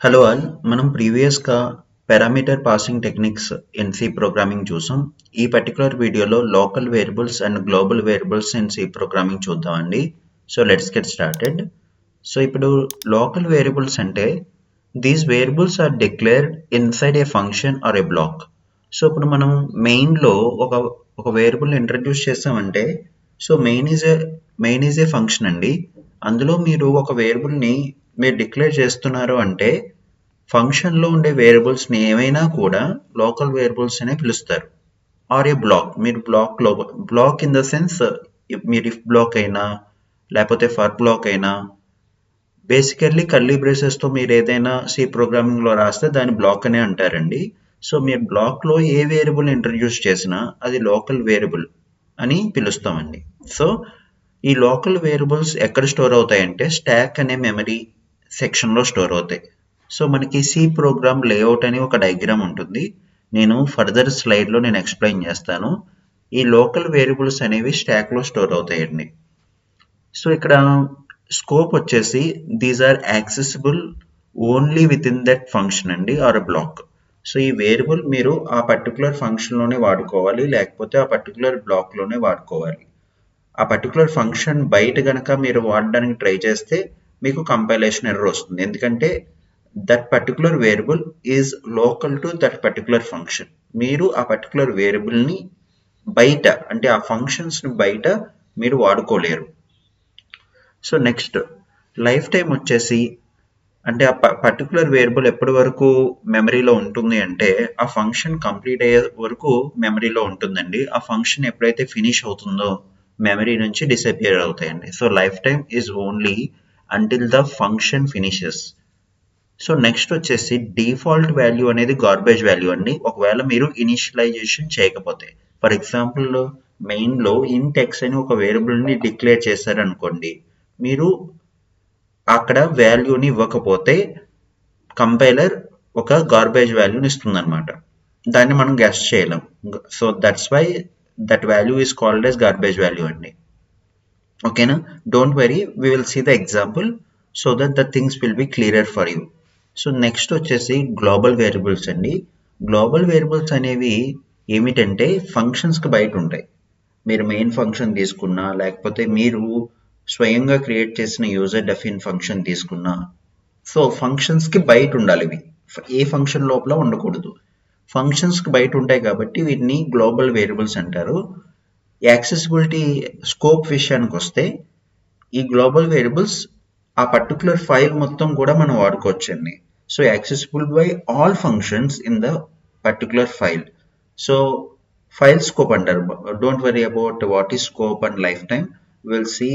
Hello all, మనం ప్రీవియస్గా parameter passing techniques in C programming చూసాం. ఈ పర్టికులర్ వీడియోలో local variables and global variables in C programming చూద్దామండి. So let's get started. So ఇప్పుడు local variables అంటే these variables are declared inside a function or a block. So ఇప్పుడు మనం మెయిన్లో ఒక వేరియబుల్ ఇంట్రడ్యూస్ చేస్తామంటే so main is a function అండి. అందులో మీరు ఒక వేరియబుల్ని మీరు డిక్లేర్ చేస్తున్నారు అంటే ఫంక్షన్లో ఉండే వేరియబుల్స్ని ఏమైనా కూడా లోకల్ వేరియబుల్స్ అనే పిలుస్తారు. ఆర్ ఏ బ్లాక్, మీరు బ్లాక్ ఇన్ ద సెన్స్ మీరు ఇఫ్ బ్లాక్ అయినా లేకపోతే ఫర్ బ్లాక్ అయినా బేసికల్లీ కర్లీ బ్రేసెస్తో మీరు ఏదైనా సి ప్రోగ్రామింగ్లో రాస్తే దాన్ని బ్లాక్ అనే అంటారండి. సో మీరు బ్లాక్లో ఏ వేరియబుల్ ఇంట్రడ్యూస్ చేసినా అది లోకల్ వేరియబుల్ అని పిలుస్తామండి. సో ఈ లోకల్ వేరియబుల్స్ ఎక్కడ స్టోర్ అవుతాయంటే స్టాక్ అనే మెమరీ సెక్షన్లో స్టోర్ అవుతాయి. సో మనకి సి ప్రోగ్రామ్ లేఅవుట్ అని ఒక డయాగ్రామ్ ఉంటుంది. నేను ఫర్దర్ స్లైడ్లో నేను ఎక్స్ప్లెయిన్ చేస్తాను. ఈ లోకల్ వేరియబుల్స్ అనేవి స్టాక్లో స్టోర్ అవుతాయండి. సో ఇక్కడ స్కోప్ వచ్చేసి these are accessible only within that function అండి ఆర్ బ్లాక్. సో ఈ వేరియబుల్ మీరు ఆ పర్టికులర్ ఫంక్షన్లోనే వాడుకోవాలి, లేకపోతే ఆ పర్టికులర్ బ్లాక్లోనే వాడుకోవాలి. ఆ పర్టికులర్ ఫంక్షన్ బయట కనుక మీరు వాడడానికి ట్రై చేస్తే మీకు కంపైలేషన్ ఎర్రర్ వస్తుంది. ఎందుకంటే that particular variable is local to that particular function. మీరు ఆ పర్టికులర్ వేరియబుల్ని బయట అంటే ఆ ఫంక్షన్స్ని బయట మీరు వాడుకోలేరు. సో నెక్స్ట్ లైఫ్ టైం వచ్చేసి అంటే ఆ పర్టికులర్ వేరియబుల్ ఎప్పటి వరకు మెమరీలో ఉంటుంది అంటే ఆ ఫంక్షన్ కంప్లీట్ అయ్యే వరకు మెమరీలో ఉంటుందండి. ఆ ఫంక్షన్ ఎప్పుడైతే ఫినిష్ అవుతుందో మెమరీ నుంచి డిసపియర్ అవుతాయండి. So life time is only until the function finishes. So next వచ్చేసి డిఫాల్ట్ వాల్యూ అనేది గార్బేజ్ వాల్యూ అండి, ఒకవేళ మీరు ఇనిషియలైజేషన్ చేయకపోతే. ఫర్ ఎగ్జాంపుల్ మెయిన్లో ఇంట్ ఎక్స్ అని ఒక వేరియబుల్ని డిక్లేర్ చేశారనుకోండి, మీరు అక్కడ వాల్యూని ఇవ్వకపోతే కంపైలర్ ఒక గార్బేజ్ వాల్యూని ఇస్తుంది అనమాట. దాన్ని మనం గెస్ చేయలేం. So that's why that value is called as garbage value అండి. ఓకేనా? Don't worry, we will see the example so that the things will be clear for you. So next వచ్చేసి గ్లోబల్ వేరియబుల్స్ అండి. Global variables అనేవి ఏమిటంటే ఫంక్షన్స్కి బయట ఉంటాయి. మీరు మెయిన్ ఫంక్షన్ తీసుకున్నా లేకపోతే మీరు స్వయంగా క్రియేట్ చేసిన యూజర్ డెఫిన్ ఫంక్షన్ తీసుకున్నా, సో ఫంక్షన్స్కి బయట ఉండాలి. ఇవి ఏ ఫంక్షన్ లోపల ఉండకూడదు. ఫంక్షన్స్కి బయట ఉంటాయి కాబట్టి వీటిని గ్లోబల్ వేరియబుల్స్ అంటారు. యాక్సెసిబిలిటీ స్కోప్ విషయానికి వస్తే ఈ గ్లోబల్ వేరియబుల్స్ ఆ పర్టికులర్ ఫైల్ మొత్తం కూడా మనం వాడుకోవచ్చండి. So accessible by all functions in the particular file. So file scope అంటారు. Don't worry about what is scope and lifetime. Will see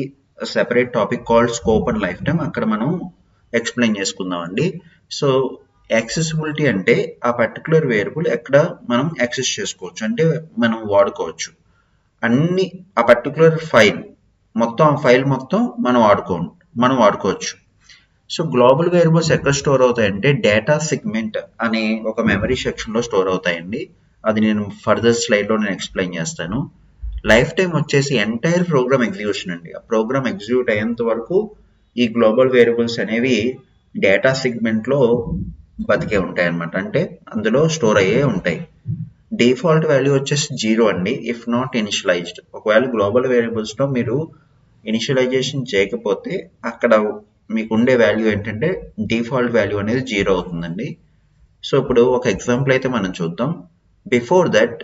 separate topic called scope and lifetime. అక్కడ మనం explain చేసుకుందాం అండి. So accessibility అంటే ఆ particular variable ఎక్కడ మనం access చేసుకోవచ్చు, అంటే మనం వాడుకోవచ్చు. అన్ని ఆ పర్టికులర్ ఫైల్ మొత్తం, ఆ ఫైల్ మొత్తం మనం వాడుకోవచ్చు. సో గ్లోబల్ వేరియబుల్స్ ఎక్కడ స్టోర్ అవుతాయంటే డేటా సెగ్మెంట్ అనే ఒక మెమరీ సెక్షన్లో స్టోర్ అవుతాయండి. అది నేను ఫర్దర్ స్లైడ్లో నేను ఎక్స్ప్లెయిన్ చేస్తాను. లైఫ్ టైం వచ్చేసి ఎంటైర్ ప్రోగ్రామ్ ఎగ్జిక్యూషన్ అండి. ఆ ప్రోగ్రామ్ ఎగ్జిక్యూట్ అయ్యేంత వరకు ఈ గ్లోబల్ వేరియబుల్స్ అనేవి డేటా సెగ్మెంట్లో బతికే ఉంటాయి అన్నమాట, అంటే అందులో స్టోర్ అయ్యే ఉంటాయి. డిఫాల్ట్ వాల్యూ వచ్చేసి 0 అండి, ఇఫ్ నాట్ ఇనిషియలైజ్డ్. ఒకవేళ గ్లోబల్ వేరియబుల్స్లో మీరు ఇనిషియలైజేషన్ చేయకపోతే అక్కడ మీకు ఉండే వాల్యూ ఏంటంటే డిఫాల్ట్ వాల్యూ అనేది 0 అవుతుందండి. సో ఇప్పుడు ఒక ఎగ్జాంపుల్ అయితే మనం చూద్దాం. బిఫోర్ దట్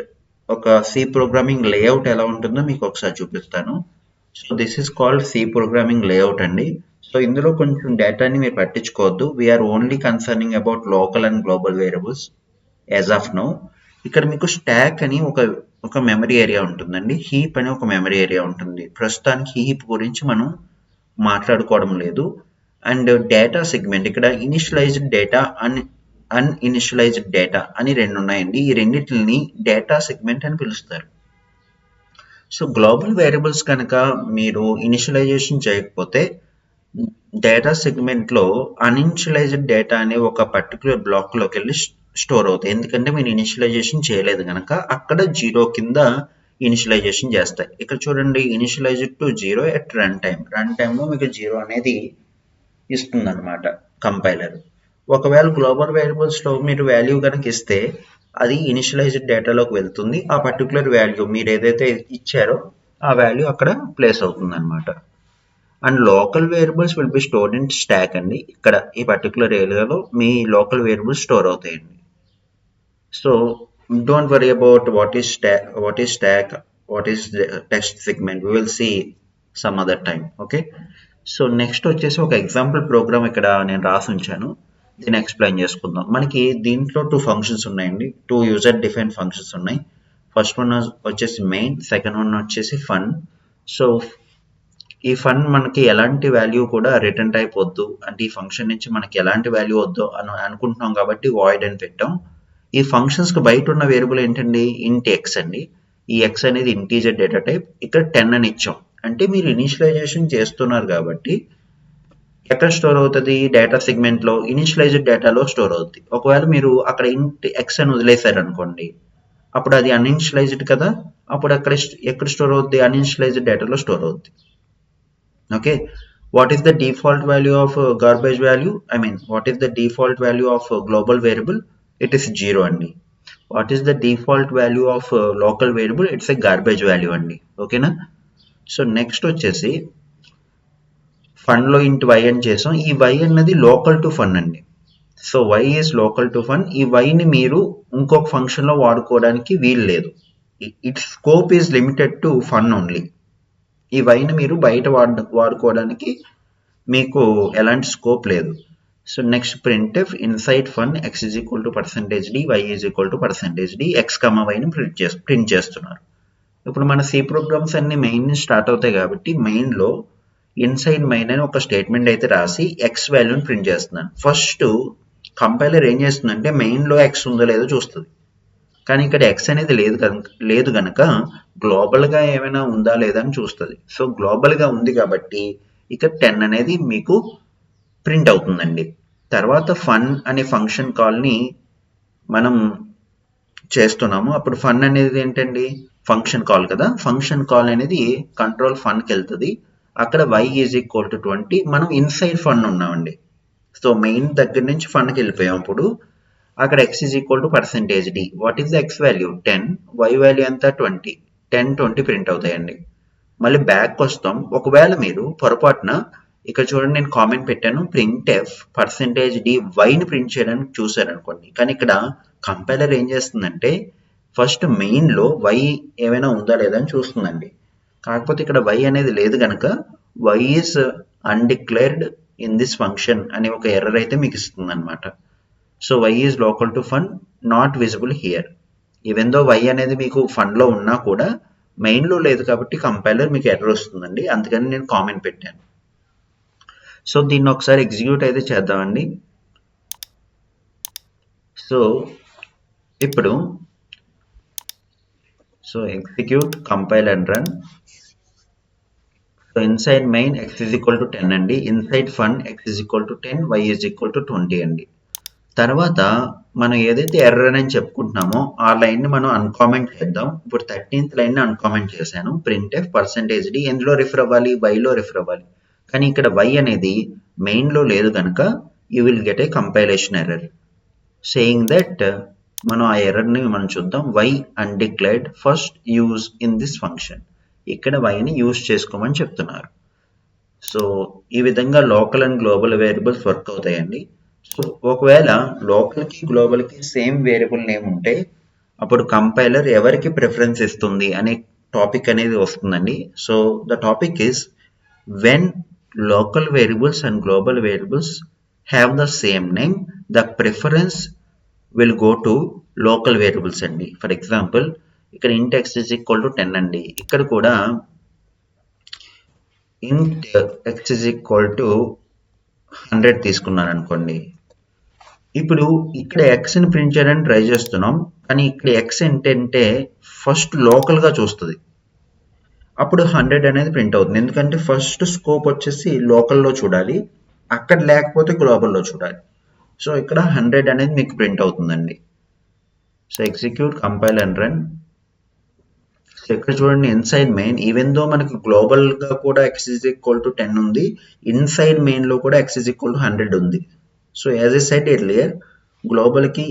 ఒక సి ప్రోగ్రామింగ్ లేఅవుట్ ఎలా ఉంటుందో మీకు ఒకసారి చూపిస్తాను. So this is called C programming layout అండి. సో ఇందులో కొంచెం డేటాని మీరు పట్టించుకోవద్దు. We're only concerning about local and global variables as of now. ఇక్కడ మీకు స్టాక్ అని ఒక మెమరీ ఏరియా ఉంటుందండి, హీప్ అని ఒక మెమరీ ఏరియా ఉంటుంది. ప్రస్తుతానికి హీప్ గురించి మనం మాట్లాడుకోవడం లేదు. అండ్ డేటా సెగ్మెంట్, ఇక్కడ ఇనిషియలైజ్డ్ డేటా అన్ఇనిషియలైజ్డ్ డేటా అని రెండు ఉన్నాయండి. ఈ రెండింటిని డేటా సెగ్మెంట్ అని పిలుస్తారు. సో గ్లోబల్ వేరియబుల్స్ కనుక మీరు ఇనిషియలైజేషన్ చేయకపోతే డేటా సెగ్మెంట్లో అన్ఇనిషియలైజ్డ్ డేటా అనే ఒక పర్టికులర్ బ్లాక్లోకి వెళ్ళి స్టోర్ అవుతాయి. ఎందుకంటే మీరు ఇనిషియలైజేషన్ చేయలేదు కనుక అక్కడ 0 కింద ఇనిషియలైజేషన్ చేస్తాయి. ఇక్కడ చూడండి, ఇనిషియలైజ్డ్ టు 0 ఎట్ రన్ టైంలో మీకు 0 అనేది ఇస్తుంది అనమాట కంపైలర్. ఒకవేళ గ్లోబల్ వేరియబుల్స్లో మీరు వాల్యూ కనుక ఇస్తే అది ఇనిషియలైజ్డ్ డేటాలోకి వెళ్తుంది. ఆ పర్టికులర్ వాల్యూ మీరు ఏదైతే ఇచ్చారో ఆ వాల్యూ అక్కడ ప్లేస్ అవుతుంది అనమాట. And local variables will be stored in stock అండి. ఇక్కడ ఈ పర్టికులర్ ఏరియాలో మీ లోకల్ వేరియబుల్స్ స్టోర్ అవుతాయండి. So don't worry about what is stock, what is the text segment. We will see some other time. Okay, so next వచ్చేసి ఒక example programme ఇక్కడ నేను రాసి ఉంచాను, దీన్ని ఎక్స్ప్లెయిన్ చేసుకుందాం. మనకి దీంట్లో 2 ఫంక్షన్స్ ఉన్నాయండి, 2 యూజర్ డిఫైన్ ఫంక్షన్స్ ఉన్నాయి. ఫస్ట్ వన్ వచ్చేసి మెయిన్, సెకండ్ వన్ వచ్చేసి ఫన్. సో ఈ ఫన్ మనకి ఎలాంటి వాల్యూ కూడా రిటర్న్ టైప్ వద్దు, అంటే ఈ ఫంక్షన్ నుంచి మనకి ఎలాంటి వాల్యూ వద్దు అని అనుకుంటున్నాం కాబట్టి వాయిడ్ అని పెట్టాం. ఈ ఫంక్షన్స్కి బయట ఉన్న వేరియబుల్ ఏంటండి, ఇంట్ ఎక్స్ అండి. ఈ ఎక్స్ అనేది ఇంటీజర్ డేటా టైప్, ఇక్కడ 10 అని ఇచ్చాం. అంటే మీరు ఇనిషియలైజేషన్ చేస్తున్నారు కాబట్టి ఎక్కడ స్టోర్ అవుతుంది, డేటా సెగ్మెంట్లో ఇనిషియలైజ్డ్ డేటాలో స్టోర్ అవుతుంది. ఒకవేళ మీరు అక్కడ ఇంట్ ఎక్స్ అని వదిలేశారు అనుకోండి, అప్పుడు అది అన్ఇనిషియలైజ్డ్ కదా, అప్పుడు అక్కడ ఎక్కడ స్టోర్ అవుతుంది, అన్ఇనిషియలైజ్డ్ డేటాలో స్టోర్ అవుతుంది. Okay, what is the default value of garbage value, what is the default value of global variable, it is 0 అండి. What is the default value of local variable, it's a garbage value అండి. ఓకేనా. So next వచ్చేసి ఫన్లో ఇంటి why అని చేసాం. ఈ Y అన్నది local to fun అండి. So Y is local to fun. ఈ వైని మీరు ఇంకొక ఫంక్షన్లో వాడుకోవడానికి వీలు లేదు. It's scope is limited to fun only. ఈ వైని మీరు బయట వాడుకోవడానికి మీకు ఎలాంటి స్కోప్ లేదు. So next printf inside fun x is equal to %d, y is equal to %d, x, yని ప్రింట్ చేస్తున్నారు. ఇప్పుడు మన సి ప్రోగ్రామ్స్ అన్ని మెయిన్ నుంచి స్టార్ట్ అవుతాయి కాబట్టి మెయిన్లో ఇన్సైడ్ మెయిన్ అని ఒక స్టేట్మెంట్ అయితే రాసి ఎక్స్ వాల్యూని ప్రింట్ చేస్తున్నాను. ఫస్ట్ కంపైలర్ ఏం చేస్తుందంటే మెయిన్లో ఎక్స్ ఉందో లేదో చూస్తుంది, కానీ ఇక్కడ ఎక్స్ అనేది లేదు కనుక గ్లోబల్గా ఏమైనా ఉందా లేదా అని చూస్తుంది. సో గ్లోబల్గా ఉంది కాబట్టి ఇక్కడ 10 అనేది మీకు ప్రింట్ అవుతుందండి. తర్వాత ఫన్ అనే ఫంక్షన్ కాల్ని మనం చేస్తున్నాము. అప్పుడు ఫన్ అనేది ఏంటండి, ఫంక్షన్ కాల్ కదా. ఫంక్షన్ కాల్ అనేది కంట్రోల్ ఫన్కి వెళ్తుంది. అక్కడ y ఈజ్ ఈక్వల్ టు 20, మనం ఇన్సైడ్ ఫన్ ఉన్నామండి. సో మెయిన్ దగ్గర నుంచి ఫన్కి వెళ్ళిపోయాం. అప్పుడు అక్కడ x is equal to %d. What is the x value 10, y value ఎంత 20, 10 20 ప్రింట్ అవుతాయండి. మళ్ళీ బ్యాక్ వస్తాం. ఒకవేళ మీరు పొరపాటున ఇక్కడ చూడండి, నేను కామెంట్ పెట్టాను printf %d వైని ప్రింట్ చేయడానికి చూసారు అనుకోండి, కానీ ఇక్కడ కంపైలర్ ఏం చేస్తుందంటే ఫస్ట్ మెయిన్లో వై ఏమైనా ఉందా లేదా అని చూస్తుందండి. కాకపోతే ఇక్కడ వై అనేది లేదు కనుక Y is undeclared in this function అనే ఒక ఎర్రర్ అయితే మీకు ఇస్తుంది అనమాట. So Y is local to fun, not visible here. Even though Y అనేది మీకు ఫన్లో ఉన్నా కూడా మెయిన్లో లేదు కాబట్టి కంపైలర్ మీకు ఎర్రర్ వస్తుందండి, అందుకని నేను కామెంట్ పెట్టాను. సో దీన్ని ఒకసారి ఎగ్జిక్యూట్ అయితే చేద్దామండి. సో ఇప్పుడు execute, compile and run. So inside main x is equal to 10 అండి, inside fun x is equal to 10, y is equal to 20 అండి. తర్వాత మనం ఏదైతే ఎర్రర్ అని చెప్పుకుంటున్నామో ఆ లైన్ని మనం అన్కామెంట్ చేద్దాం. ఇప్పుడు 13th లైన్ని అన్కామెంట్ చేశాను. printf %d ఎందులో రిఫర్ అవ్వాలి, వైలో రిఫర్ అవ్వాలి, కానీ ఇక్కడ y అనేది మెయిన్లో లేదు కనుక you will get a compilation error saying that. మనం ఆ ఎర్రర్ని మనం చూద్దాం. y undeclared first use in this function. ఇక్కడ వైని యూజ్ చేసుకోమని చెప్తున్నారు. సో ఈ విధంగా local and global variables work అవుతాయండి. సో ఒకవేళ లోకల్కి గ్లోబల్కి సేమ్ వేరియబుల్ నేమ్ ఉంటే అప్పుడు కంపైలర్ ఎవరికి ప్రిఫరెన్స్ ఇస్తుంది అనే టాపిక్ అనేది వస్తుందండి. So the topic is when local variables and global variables have the same name, the preference will go to local variables అండి. ఫర్ ఎగ్జాంపుల్ ఇక్కడ int x is equal to 10 అండి, ఇక్కడ కూడా int x is equal to 100 తీసుకున్నాను అనుకోండి. ఇప్పుడు ఇక్కడ xని ప్రింట్ చేయడానికి ట్రై చేస్తున్నాం, కానీ ఇక్కడ x ఏంటంటే ఫస్ట్ లోకల్గా చూస్తుంది, అప్పుడు 100 అనేది ప్రింట్ అవుతుంది. ఎందుకంటే ఫస్ట్ స్కోప్ వచ్చేసి లోకల్లో చూడాలి, అక్కడ లేకపోతే గ్లోబల్లో చూడాలి. సో ఇక్కడ 100 అనేది మీకు ప్రింట్ అవుతుందండి. So execute, compile and run. So ఇక్కడ చూడండి ఇన్సైడ్ మెయిన్, ఈవెన్ దో మనకి గ్లోబల్గా కూడా x is equal to 10 ఉంది, ఇన్సైడ్ మెయిన్లో కూడా x is equal to 100 ఉంది. So as I said earlier, గ్లోబల్కి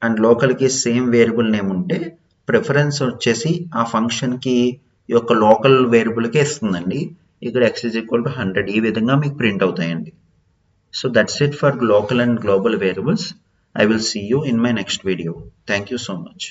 అండ్ లోకల్కి సేమ్ వేరియబుల్ నేమ్ ఉంటే ప్రిఫరెన్స్ వచ్చేసి ఆ ఫంక్షన్కి యొక్క లోకల్ వేరియబుల్కే ఇస్తుందండి. ఇక్కడ x = 100 ఈ విధంగా మీకు ప్రింట్ అవుతాయండి. So that's it for local and global variables. I will see you in my next video. Thank you so much.